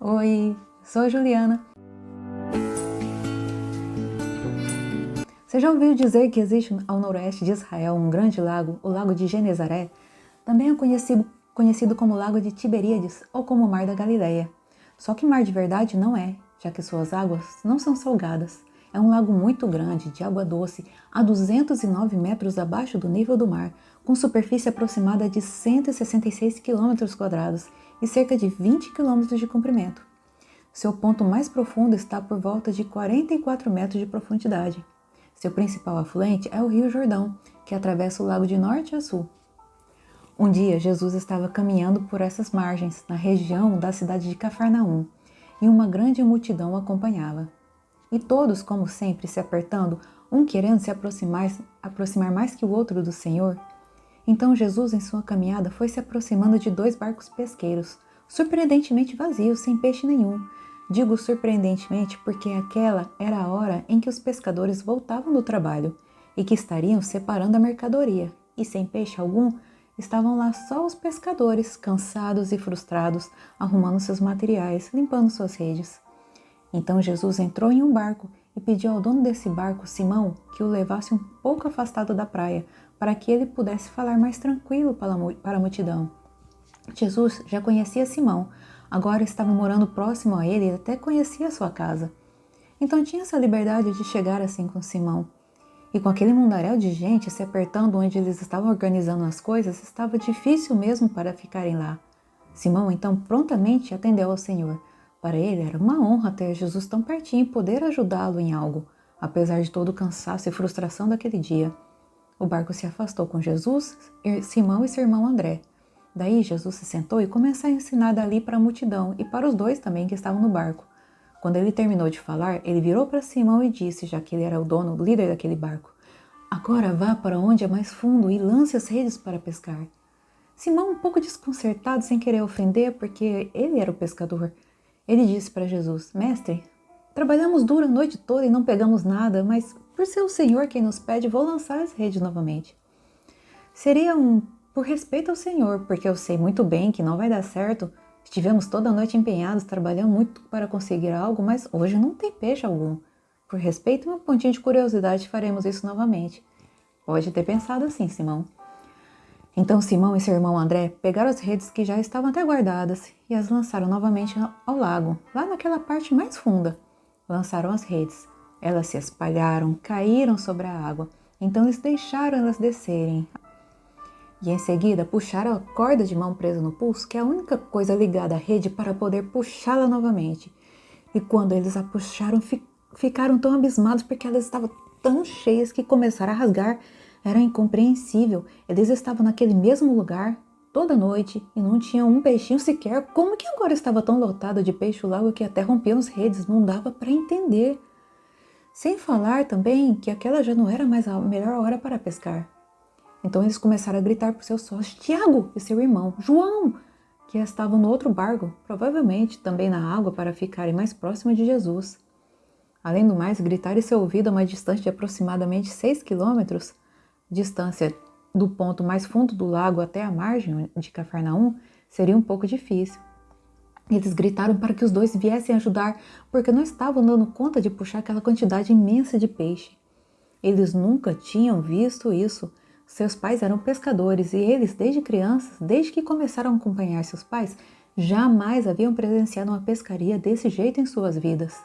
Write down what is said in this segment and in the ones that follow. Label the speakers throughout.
Speaker 1: Oi, sou a Juliana. Você já ouviu dizer que existe ao noroeste de Israel um grande lago, o Lago de Genezaré? Também é conhecido como Lago de Tiberíades ou como Mar da Galileia. Só que mar de verdade não é, já que suas águas não são salgadas. É um lago muito grande, de água doce, a 209 metros abaixo do nível do mar, com superfície aproximada de 166 km² e cerca de 20 km de comprimento. Seu ponto mais profundo está por volta de 44 metros de profundidade. Seu principal afluente é o Rio Jordão, que atravessa o lago de norte a sul. Um dia, Jesus estava caminhando por essas margens, na região da cidade de Cafarnaum, e uma grande multidão o acompanhava. E todos, como sempre, se apertando, um querendo se aproximar mais que o outro do Senhor. Então Jesus, em sua caminhada, foi se aproximando de 2 barcos pesqueiros, surpreendentemente vazios, sem peixe nenhum. Digo surpreendentemente porque aquela era a hora em que os pescadores voltavam do trabalho e que estariam separando a mercadoria, e sem peixe algum, estavam lá só os pescadores, cansados e frustrados, arrumando seus materiais, limpando suas redes. Então Jesus entrou em um barco e pediu ao dono desse barco, Simão, que o levasse um pouco afastado da praia, para que ele pudesse falar mais tranquilo para a multidão. Jesus já conhecia Simão, agora estava morando próximo a ele e até conhecia a sua casa. Então tinha essa liberdade de chegar assim com Simão. E com aquele mundaréu de gente se apertando onde eles estavam organizando as coisas, estava difícil mesmo para ficarem lá. Simão então prontamente atendeu ao Senhor. Para ele era uma honra ter Jesus tão pertinho e poder ajudá-lo em algo, apesar de todo o cansaço e frustração daquele dia. O barco se afastou com Jesus, Simão e seu irmão André. Daí Jesus se sentou e começou a ensinar dali para a multidão e para os 2 também que estavam no barco. Quando ele terminou de falar, ele virou para Simão e disse, já que ele era o dono, o líder daquele barco: "Agora vá para onde é mais fundo e lance as redes para pescar." Simão, um pouco desconcertado, sem querer ofender, porque ele era o pescador, ele disse para Jesus: "Mestre, trabalhamos duro a noite toda e não pegamos nada, mas por ser o Senhor quem nos pede, vou lançar as redes novamente." Seria por respeito ao Senhor, porque eu sei muito bem que não vai dar certo. Estivemos toda a noite empenhados, trabalhando muito para conseguir algo, mas hoje não tem peixe algum. Por respeito e um pontinho de curiosidade, faremos isso novamente. Pode ter pensado assim, Simão. Então Simão e seu irmão André pegaram as redes que já estavam até guardadas e as lançaram novamente ao lago, lá naquela parte mais funda. Lançaram as redes. Elas se espalharam, caíram sobre a água. Então eles deixaram elas descerem. E em seguida puxaram a corda de mão presa no pulso, que é a única coisa ligada à rede, para poder puxá-la novamente. E quando eles a puxaram, ficaram tão abismados porque elas estavam tão cheias que começaram a rasgar. Era incompreensível. Eles estavam naquele mesmo lugar toda noite e não tinham um peixinho sequer. Como que agora estava tão lotado de peixe o lago que até rompiam as redes? Não dava para entender. Sem falar também que aquela já não era mais a melhor hora para pescar. Então eles começaram a gritar por seus sócios, Tiago e seu irmão, João, que estavam no outro barco, provavelmente também na água, para ficarem mais próximos de Jesus. Além do mais, gritar e ser ouvido a uma distância de aproximadamente 6 quilômetros, distância do ponto mais fundo do lago até a margem de Cafarnaum, seria um pouco difícil. Eles gritaram para que os 2 viessem ajudar, porque não estavam dando conta de puxar aquela quantidade imensa de peixe. Eles nunca tinham visto isso. Seus pais eram pescadores e eles, desde crianças, desde que começaram a acompanhar seus pais, jamais haviam presenciado uma pescaria desse jeito em suas vidas.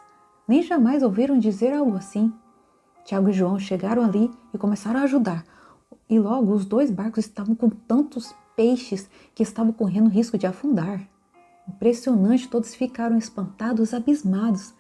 Speaker 1: Nem jamais ouviram dizer algo assim. Tiago e João chegaram ali e começaram a ajudar. E logo os 2 barcos estavam com tantos peixes que estavam correndo risco de afundar. Impressionante, todos ficaram espantados, abismados.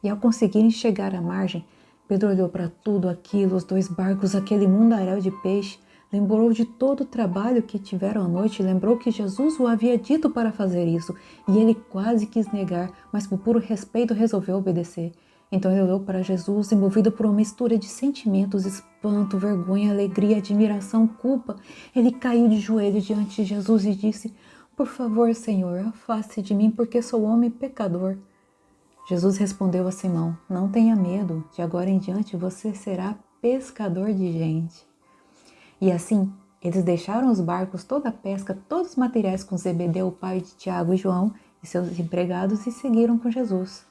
Speaker 1: E ao conseguirem chegar à margem, Pedro olhou para tudo aquilo, os 2 barcos, aquele mundaréu de peixe, lembrou de todo o trabalho que tiveram à noite, lembrou que Jesus o havia dito para fazer isso, e ele quase quis negar, mas por puro respeito resolveu obedecer. Então ele olhou para Jesus, envolvido por uma mistura de sentimentos, espanto, vergonha, alegria, admiração, culpa. Ele caiu de joelhos diante de Jesus e disse: "Por favor, Senhor, afaste de mim, porque sou homem pecador." Jesus respondeu a Simão: "Não tenha medo, de agora em diante você será pescador de gente." E assim, eles deixaram os barcos, toda a pesca, todos os materiais com Zebedeu, o pai de Tiago e João, e seus empregados e seguiram com Jesus.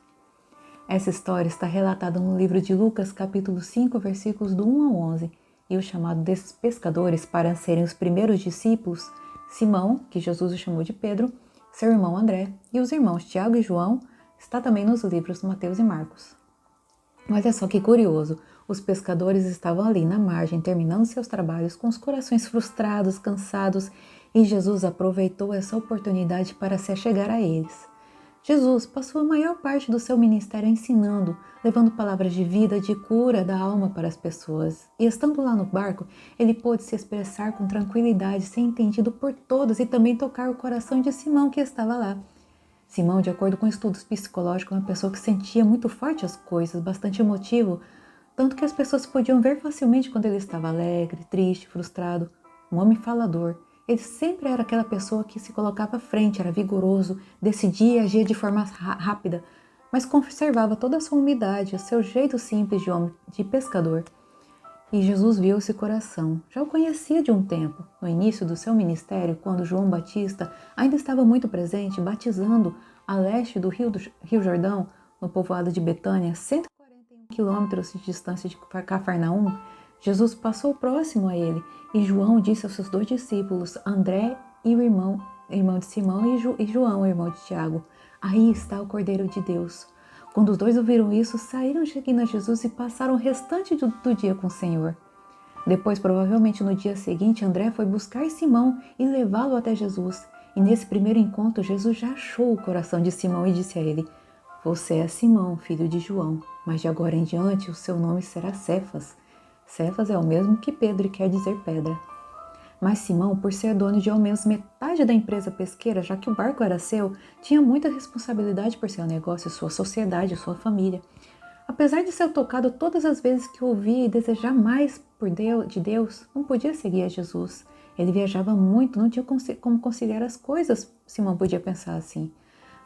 Speaker 1: Essa história está relatada no livro de Lucas, capítulo 5, versículos do 1 ao 11, e o chamado desses pescadores para serem os primeiros discípulos, Simão, que Jesus o chamou de Pedro, seu irmão André, e os irmãos Tiago e João, está também nos livros Mateus e Marcos. Olha só que curioso, os pescadores estavam ali na margem, terminando seus trabalhos com os corações frustrados, cansados, e Jesus aproveitou essa oportunidade para se achegar a eles. Jesus passou a maior parte do seu ministério ensinando, levando palavras de vida, de cura da alma para as pessoas. E estando lá no barco, ele pôde se expressar com tranquilidade, ser entendido por todos e também tocar o coração de Simão, que estava lá. Simão, de acordo com estudos psicológicos, é uma pessoa que sentia muito forte as coisas, bastante emotivo, tanto que as pessoas podiam ver facilmente quando ele estava alegre, triste, frustrado. Um homem falador. Ele sempre era aquela pessoa que se colocava à frente, era vigoroso, decidia e agia de forma rápida, mas conservava toda a sua humildade, o seu jeito simples de homem, de pescador. E Jesus viu esse coração. Já o conhecia de um tempo, no início do seu ministério, quando João Batista ainda estava muito presente, batizando a leste do Rio Jordão, no povoado de Betânia, 141 quilômetros de distância de Cafarnaum. Jesus passou próximo a ele, e João disse aos seus 2 discípulos, André e o irmão de Simão, e João, o irmão de Tiago, aí está o Cordeiro de Deus. Quando os 2 ouviram isso, saíram seguindo a Jesus e passaram o restante do dia com o Senhor. Depois, provavelmente no dia seguinte, André foi buscar Simão e levá-lo até Jesus. E nesse primeiro encontro, Jesus já achou o coração de Simão e disse a ele, você é Simão, filho de João, mas de agora em diante o seu nome será Cefas. Cefas é o mesmo que Pedro e quer dizer pedra. Mas Simão, por ser dono de ao menos metade da empresa pesqueira, já que o barco era seu, tinha muita responsabilidade por seu negócio, sua sociedade, sua família. Apesar de ser tocado todas as vezes que ouvia e desejar mais de Deus, não podia seguir a Jesus. Ele viajava muito, não tinha como conciliar as coisas, Simão podia pensar assim.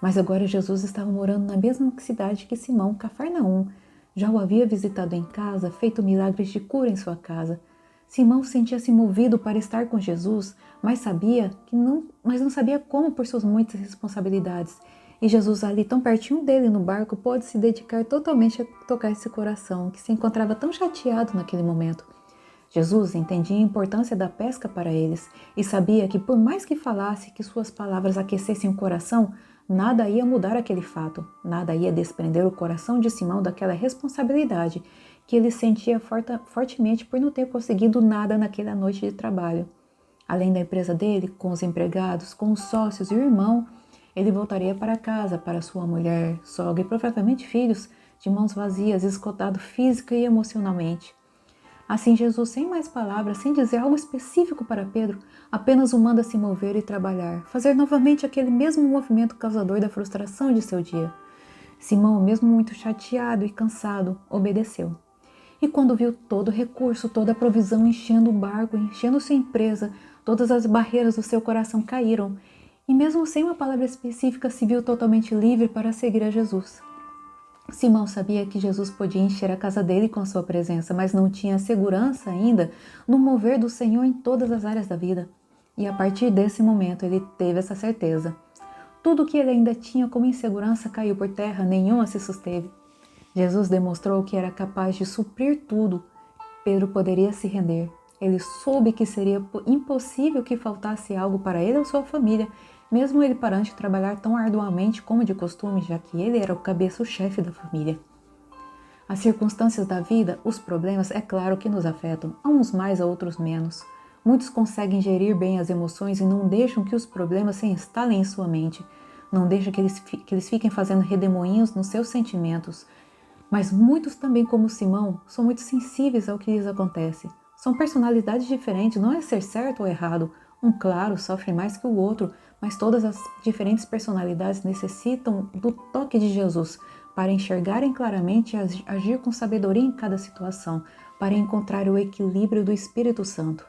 Speaker 1: Mas agora Jesus estava morando na mesma cidade que Simão, Cafarnaum. Já o havia visitado em casa, feito milagres de cura em sua casa. Simão sentia-se movido para estar com Jesus, mas não sabia como por suas muitas responsabilidades. E Jesus, ali tão pertinho dele no barco, pôde se dedicar totalmente a tocar esse coração, que se encontrava tão chateado naquele momento. Jesus entendia a importância da pesca para eles e sabia que por mais que falasse, que suas palavras aquecessem o coração, nada ia mudar aquele fato, nada ia desprender o coração de Simão daquela responsabilidade que ele sentia fortemente por não ter conseguido nada naquela noite de trabalho. Além da empresa dele, com os empregados, com os sócios e o irmão, ele voltaria para casa, para sua mulher, sogra e provavelmente filhos, de mãos vazias, esgotado física e emocionalmente. Assim, Jesus, sem mais palavras, sem dizer algo específico para Pedro, apenas o manda se mover e trabalhar, fazer novamente aquele mesmo movimento causador da frustração de seu dia. Simão, mesmo muito chateado e cansado, obedeceu. E quando viu todo o recurso, toda a provisão enchendo o barco, enchendo sua empresa, todas as barreiras do seu coração caíram, e mesmo sem uma palavra específica, se viu totalmente livre para seguir a Jesus. Simão sabia que Jesus podia encher a casa dele com a sua presença, mas não tinha segurança ainda no mover do Senhor em todas as áreas da vida. E a partir desse momento ele teve essa certeza. Tudo que ele ainda tinha como insegurança caiu por terra, nenhuma se susteve. Jesus demonstrou que era capaz de suprir tudo. Pedro poderia se render. Ele soube que seria impossível que faltasse algo para ele ou sua família, mesmo ele parando de trabalhar tão arduamente como de costume, já que ele era o cabeça-chefe da família. As circunstâncias da vida, os problemas, é claro que nos afetam, a uns mais, a outros menos. Muitos conseguem gerir bem as emoções e não deixam que os problemas se instalem em sua mente, não deixam que eles fiquem fazendo redemoinhos nos seus sentimentos. Mas muitos também, como Simão, são muito sensíveis ao que lhes acontece. São personalidades diferentes, não é ser certo ou errado. Um, claro, sofre mais que o outro, mas todas as diferentes personalidades necessitam do toque de Jesus para enxergarem claramente e agir com sabedoria em cada situação, para encontrar o equilíbrio do Espírito Santo.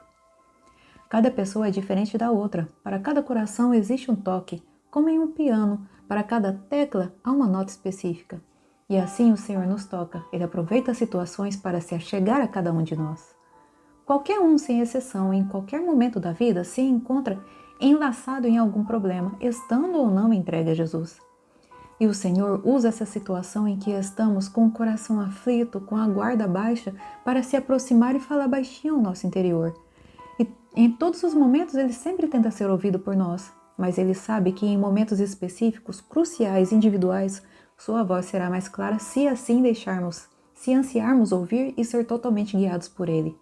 Speaker 1: Cada pessoa é diferente da outra. Para cada coração existe um toque, como em um piano. Para cada tecla há uma nota específica. E assim o Senhor nos toca. Ele aproveita as situações para se achegar a cada um de nós. Qualquer um, sem exceção, em qualquer momento da vida, se encontra enlaçado em algum problema, estando ou não entregue a Jesus. E o Senhor usa essa situação em que estamos com o coração aflito, com a guarda baixa, para se aproximar e falar baixinho ao nosso interior. E em todos os momentos Ele sempre tenta ser ouvido por nós, mas Ele sabe que em momentos específicos, cruciais, individuais, sua voz será mais clara se assim deixarmos, se ansiarmos ouvir e ser totalmente guiados por Ele.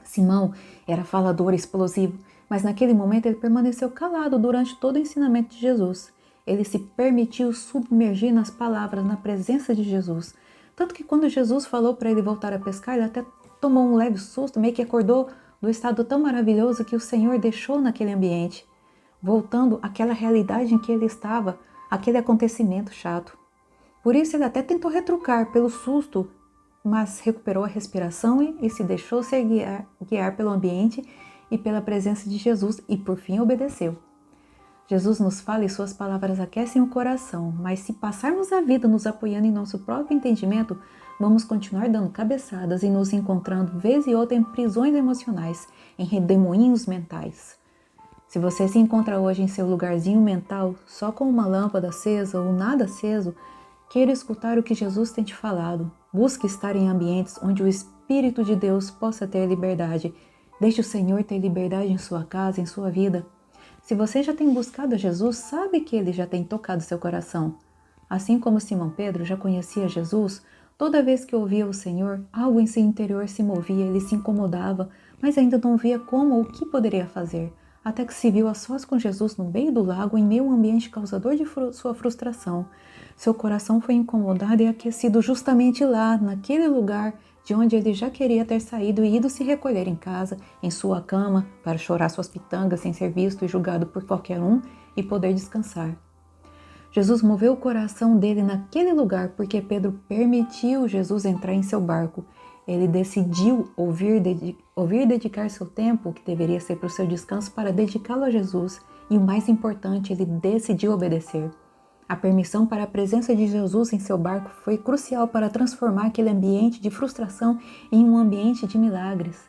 Speaker 1: Simão era falador explosivo, mas naquele momento ele permaneceu calado durante todo o ensinamento de Jesus. Ele se permitiu submergir nas palavras, na presença de Jesus. Tanto que quando Jesus falou para ele voltar a pescar, ele até tomou um leve susto, meio que acordou do estado tão maravilhoso que o Senhor deixou naquele ambiente, voltando àquela realidade em que ele estava, aquele acontecimento chato. Por isso ele até tentou retrucar pelo susto, mas recuperou a respiração e se deixou ser guiar pelo ambiente e pela presença de Jesus e por fim obedeceu. Jesus nos fala e suas palavras aquecem o coração, mas se passarmos a vida nos apoiando em nosso próprio entendimento, vamos continuar dando cabeçadas e nos encontrando vez e outra em prisões emocionais, em redemoinhos mentais. Se você se encontra hoje em seu lugarzinho mental, só com uma lâmpada acesa ou nada aceso, queira escutar o que Jesus tem te falado. Busque estar em ambientes onde o Espírito de Deus possa ter liberdade. Deixe o Senhor ter liberdade em sua casa, em sua vida. Se você já tem buscado a Jesus, sabe que Ele já tem tocado seu coração. Assim como Simão Pedro já conhecia Jesus, toda vez que ouvia o Senhor, algo em seu interior se movia, ele se incomodava, mas ainda não via como ou o que poderia fazer, até que se viu a sós com Jesus no meio do lago, em meio a um ambiente causador de sua frustração. Seu coração foi incomodado e aquecido justamente lá, naquele lugar de onde ele já queria ter saído e ido se recolher em casa, em sua cama, para chorar suas pitangas sem ser visto e julgado por qualquer um e poder descansar. Jesus moveu o coração dele naquele lugar porque Pedro permitiu Jesus entrar em seu barco. Ele decidiu ouvir dedicar seu tempo, que deveria ser para o seu descanso, para dedicá-lo a Jesus. E o mais importante, ele decidiu obedecer. A permissão para a presença de Jesus em seu barco foi crucial para transformar aquele ambiente de frustração em um ambiente de milagres.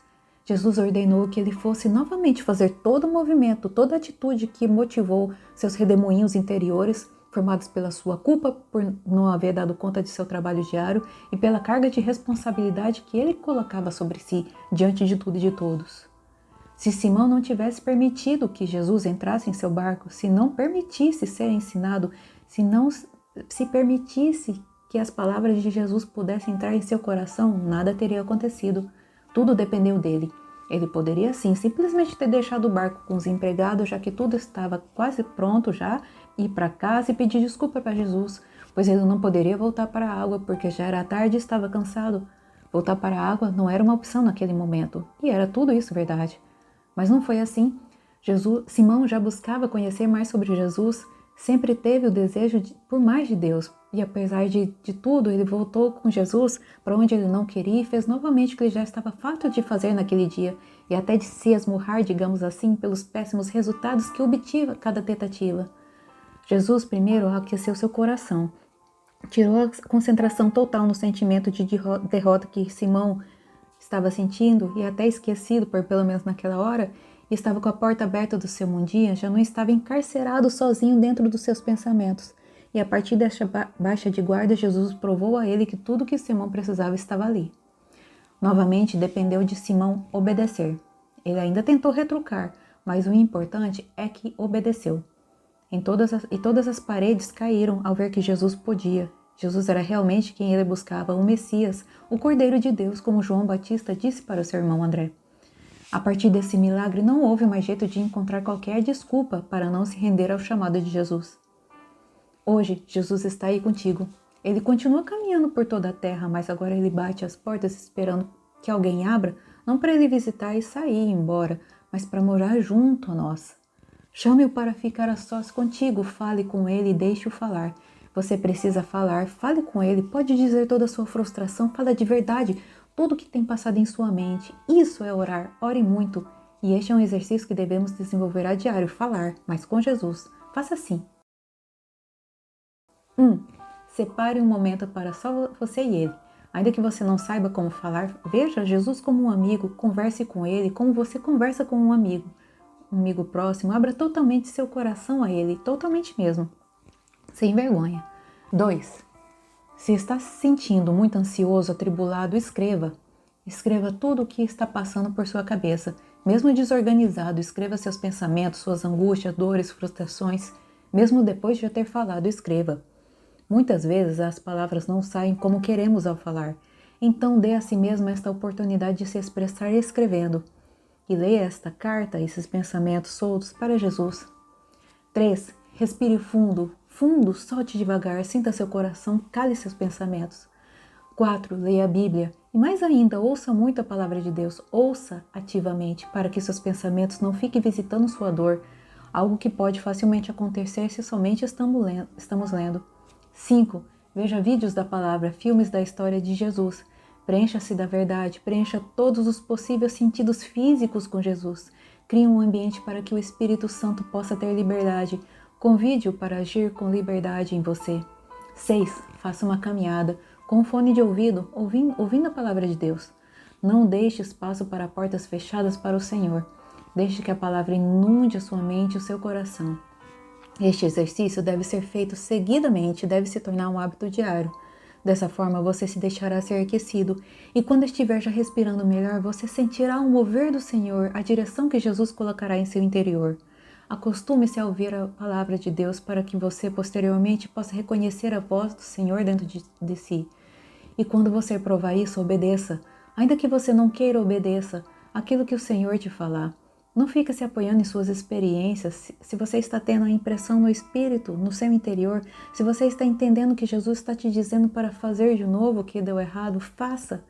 Speaker 1: Jesus ordenou que ele fosse novamente fazer todo o movimento, toda a atitude que motivou seus redemoinhos interiores, formados pela sua culpa por não haver dado conta de seu trabalho diário e pela carga de responsabilidade que ele colocava sobre si diante de tudo e de todos. Se Simão não tivesse permitido que Jesus entrasse em seu barco, se não permitisse ser ensinado, se não se permitisse que as palavras de Jesus pudessem entrar em seu coração, nada teria acontecido. Tudo dependeu dele. Ele poderia sim simplesmente ter deixado o barco com os empregados, já que tudo estava quase pronto já, ir para casa e pedir desculpa para Jesus, pois ele não poderia voltar para a água porque já era tarde e estava cansado. Voltar para a água não era uma opção naquele momento, e era tudo isso verdade. Mas não foi assim. Simão já buscava conhecer mais sobre Jesus, sempre teve o desejo por mais de Deus, e apesar de tudo, ele voltou com Jesus para onde ele não queria e fez novamente o que ele já estava farto de fazer naquele dia, e até de se esmurrar, digamos assim, pelos péssimos resultados que obtinha cada tentativa. Jesus primeiro aqueceu seu coração, tirou a concentração total no sentimento de derrota que Simão estava sentindo e até esquecido, por pelo menos naquela hora, e estava com a porta aberta do seu mundinho, já não estava encarcerado sozinho dentro dos seus pensamentos. E a partir desta baixa de guarda, Jesus provou a ele que tudo o que Simão precisava estava ali. Novamente, dependeu de Simão obedecer. Ele ainda tentou retrucar, mas o importante é que obedeceu. Todas as paredes caíram ao ver que Jesus podia. Jesus era realmente quem ele buscava, o Messias, o Cordeiro de Deus, como João Batista disse para o seu irmão André. A partir desse milagre, não houve mais jeito de encontrar qualquer desculpa para não se render ao chamado de Jesus. Hoje, Jesus está aí contigo. Ele continua caminhando por toda a terra, mas agora ele bate as portas esperando que alguém abra, não para ele visitar e sair e ir embora, mas para morar junto a nós. Chame-o para ficar a sós contigo, fale com ele e deixe-o falar. Você precisa falar, fale com ele, pode dizer toda a sua frustração, fala de verdade, tudo o que tem passado em sua mente. Isso é orar, ore muito. E este é um exercício que devemos desenvolver a diário, falar, mas com Jesus. Faça assim. 1. Separe um momento para só você e ele. Ainda que você não saiba como falar, veja Jesus como um amigo, converse com ele como você conversa com um amigo. amigo próximo, abra totalmente seu coração a ele, totalmente mesmo, sem vergonha. 2. Se está se sentindo muito ansioso, atribulado, escreva. Escreva tudo o que está passando por sua cabeça. Mesmo desorganizado, escreva seus pensamentos, suas angústias, dores, frustrações. Mesmo depois de já ter falado, escreva. Muitas vezes as palavras não saem como queremos ao falar. Então dê a si mesmo esta oportunidade de se expressar escrevendo. E leia esta carta, esses pensamentos soltos para Jesus. 3. Respire fundo, fundo, solte devagar, sinta seu coração, cale seus pensamentos. 4. Leia a Bíblia. E mais ainda, ouça muito a palavra de Deus. Ouça ativamente, para que seus pensamentos não fiquem visitando sua dor, algo que pode facilmente acontecer se somente estamos lendo. 5. Veja vídeos da palavra, filmes da história de Jesus. Preencha-se da verdade, preencha todos os possíveis sentidos físicos com Jesus. Crie um ambiente para que o Espírito Santo possa ter liberdade. Convide-o para agir com liberdade em você. 6. Faça uma caminhada com um fone de ouvido, ouvindo a palavra de Deus. Não deixe espaço para portas fechadas para o Senhor. Deixe que a palavra inunde a sua mente e o seu coração. Este exercício deve ser feito seguidamente e deve se tornar um hábito diário. Dessa forma, você se deixará ser aquecido e quando estiver já respirando melhor, você sentirá o mover do Senhor, a direção que Jesus colocará em seu interior. Acostume-se a ouvir a palavra de Deus para que você posteriormente possa reconhecer a voz do Senhor dentro de si. E quando você provar isso, obedeça. Ainda que você não queira, obedeça aquilo que o Senhor te falar. Não fique se apoiando em suas experiências. Se você está tendo a impressão no espírito, no seu interior, se você está entendendo que Jesus está te dizendo para fazer de novo o que deu errado, faça.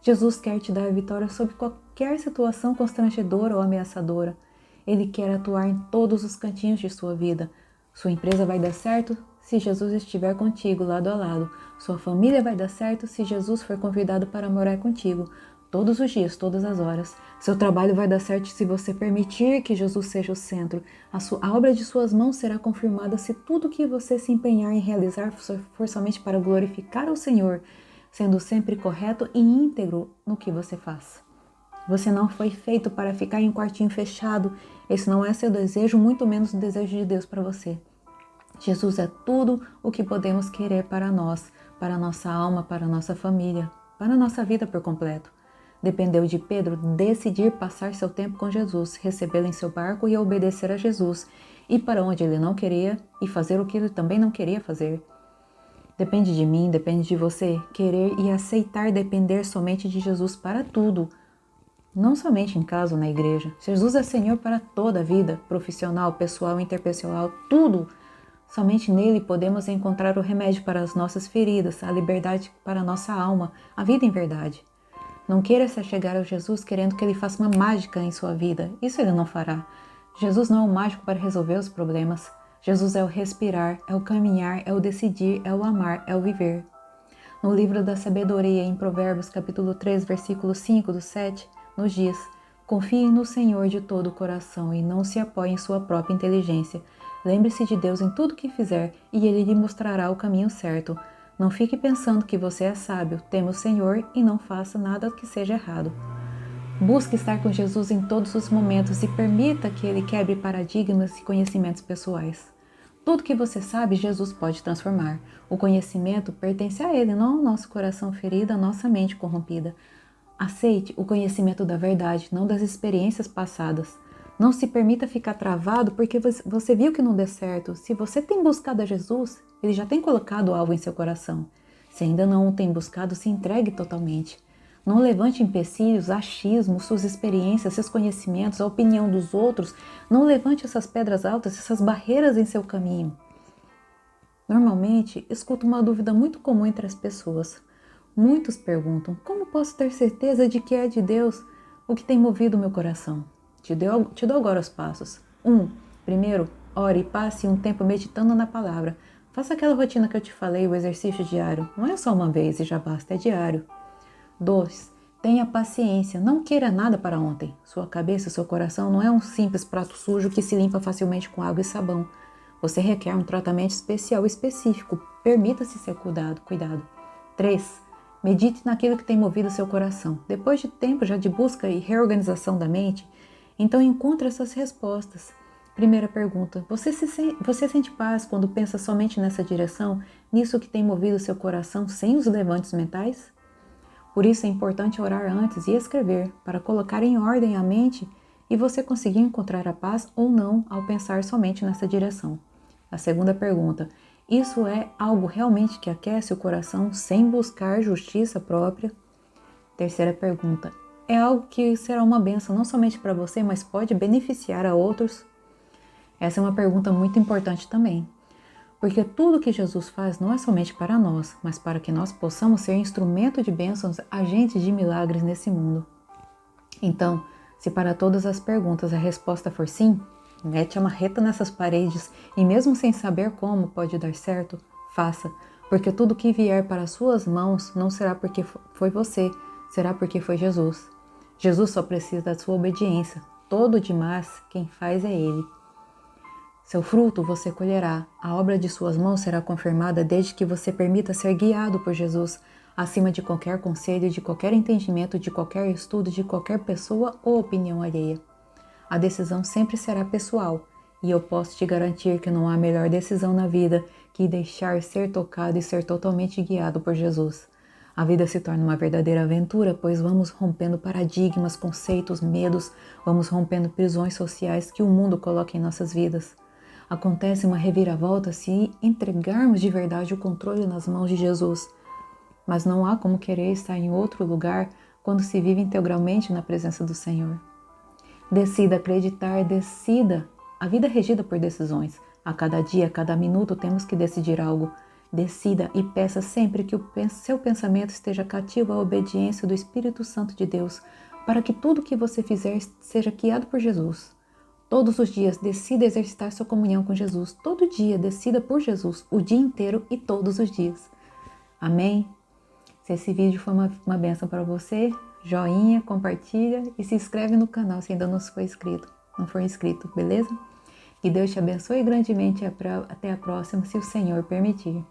Speaker 1: Jesus quer te dar vitória sobre qualquer situação constrangedora ou ameaçadora. Ele quer atuar em todos os cantinhos de sua vida. Sua empresa vai dar certo se Jesus estiver contigo lado a lado. Sua família vai dar certo se Jesus for convidado para morar contigo. Todos os dias, todas as horas. Seu trabalho vai dar certo se você permitir que Jesus seja o centro. A obra de suas mãos será confirmada se tudo que você se empenhar em realizar for somente para glorificar o Senhor, sendo sempre correto e íntegro no que você faz. Você não foi feito para ficar em um quartinho fechado. Esse não é seu desejo, muito menos o desejo de Deus para você. Jesus é tudo o que podemos querer para nós, para a nossa alma, para a nossa família, para a nossa vida por completo. Dependeu de Pedro decidir passar seu tempo com Jesus, recebê-lo em seu barco e obedecer a Jesus, ir para onde ele não queria e fazer o que ele também não queria fazer. Depende de mim, depende de você, querer e aceitar depender somente de Jesus para tudo, não somente em casa ou na igreja. Jesus é Senhor para toda a vida, profissional, pessoal, interpessoal, tudo. Somente nele podemos encontrar o remédio para as nossas feridas, a liberdade para a nossa alma, a vida em verdade. Não queira se achegar a Jesus querendo que ele faça uma mágica em sua vida. Isso ele não fará. Jesus não é o mágico para resolver os problemas. Jesus é o respirar, é o caminhar, é o decidir, é o amar, é o viver. No livro da sabedoria, em Provérbios, capítulo 3, versículo 5 do 7, nos diz: confie no Senhor de todo o coração e não se apoie em sua própria inteligência. Lembre-se de Deus em tudo que fizer e Ele lhe mostrará o caminho certo. Não fique pensando que você é sábio, teme o Senhor e não faça nada que seja errado. Busque estar com Jesus em todos os momentos e permita que Ele quebre paradigmas e conhecimentos pessoais. Tudo que você sabe, Jesus pode transformar. O conhecimento pertence a Ele, não ao nosso coração ferido, à nossa mente corrompida. Aceite o conhecimento da verdade, não das experiências passadas. Não se permita ficar travado porque você viu que não deu certo. Se você tem buscado a Jesus, Ele já tem colocado algo em seu coração. Se ainda não o tem buscado, se entregue totalmente. Não levante empecilhos, achismos, suas experiências, seus conhecimentos, a opinião dos outros. Não levante essas pedras altas, essas barreiras em seu caminho. Normalmente, escuto uma dúvida muito comum entre as pessoas. Muitos perguntam: como posso ter certeza de que é de Deus o que tem movido o meu coração? Te dou agora os passos. 1. Primeiro, ore e passe um tempo meditando na palavra. Faça aquela rotina que eu te falei, o exercício diário. Não é só uma vez e já basta, é diário. 2. Tenha paciência, não queira nada para ontem. Sua cabeça e seu coração não é um simples prato sujo que se limpa facilmente com água e sabão. Você requer um tratamento especial e específico. Permita-se ser cuidado. 3. Medite naquilo que tem movido seu coração. Depois de tempo já de busca e reorganização da mente, Então encontre essas respostas. Primeira pergunta: você sente paz quando pensa somente nessa direção, nisso que tem movido seu coração sem os levantes mentais? Por isso é importante orar antes e escrever, para colocar em ordem a mente e você conseguir encontrar a paz ou não ao pensar somente nessa direção. A segunda pergunta: isso é algo realmente que aquece o coração sem buscar justiça própria? Terceira pergunta: é algo que será uma bênção não somente para você, mas pode beneficiar a outros? Essa é uma pergunta muito importante também, porque tudo que Jesus faz não é somente para nós, mas para que nós possamos ser instrumento de bênçãos, agentes de milagres nesse mundo. Então, se para todas as perguntas a resposta for sim, mete a marreta nessas paredes e mesmo sem saber como pode dar certo, faça, porque tudo que vier para suas mãos não será porque foi você, será porque foi Jesus. Jesus só precisa da sua obediência, todo demais quem faz é Ele. Seu fruto você colherá, a obra de suas mãos será confirmada desde que você permita ser guiado por Jesus, acima de qualquer conselho, de qualquer entendimento, de qualquer estudo, de qualquer pessoa ou opinião alheia. A decisão sempre será pessoal, e eu posso te garantir que não há melhor decisão na vida que deixar ser tocado e ser totalmente guiado por Jesus. A vida se torna uma verdadeira aventura, pois vamos rompendo paradigmas, conceitos, medos, vamos rompendo prisões sociais que o mundo coloca em nossas vidas. Acontece uma reviravolta se entregarmos de verdade o controle nas mãos de Jesus. Mas não há como querer estar em outro lugar quando se vive integralmente na presença do Senhor. Decida acreditar, decida. A vida é regida por decisões. A cada dia, a cada minuto temos que decidir algo. Decida e peça sempre que o seu pensamento esteja cativo à obediência do Espírito Santo de Deus, para que tudo que você fizer seja guiado por Jesus. Todos os dias, decida exercitar sua comunhão com Jesus. Todo dia, decida por Jesus, o dia inteiro e todos os dias. Amém? Se esse vídeo foi uma bênção para você, joinha, compartilha e se inscreve no canal se ainda não for inscrito, beleza? Que Deus te abençoe grandemente. Até a próxima, se o Senhor permitir.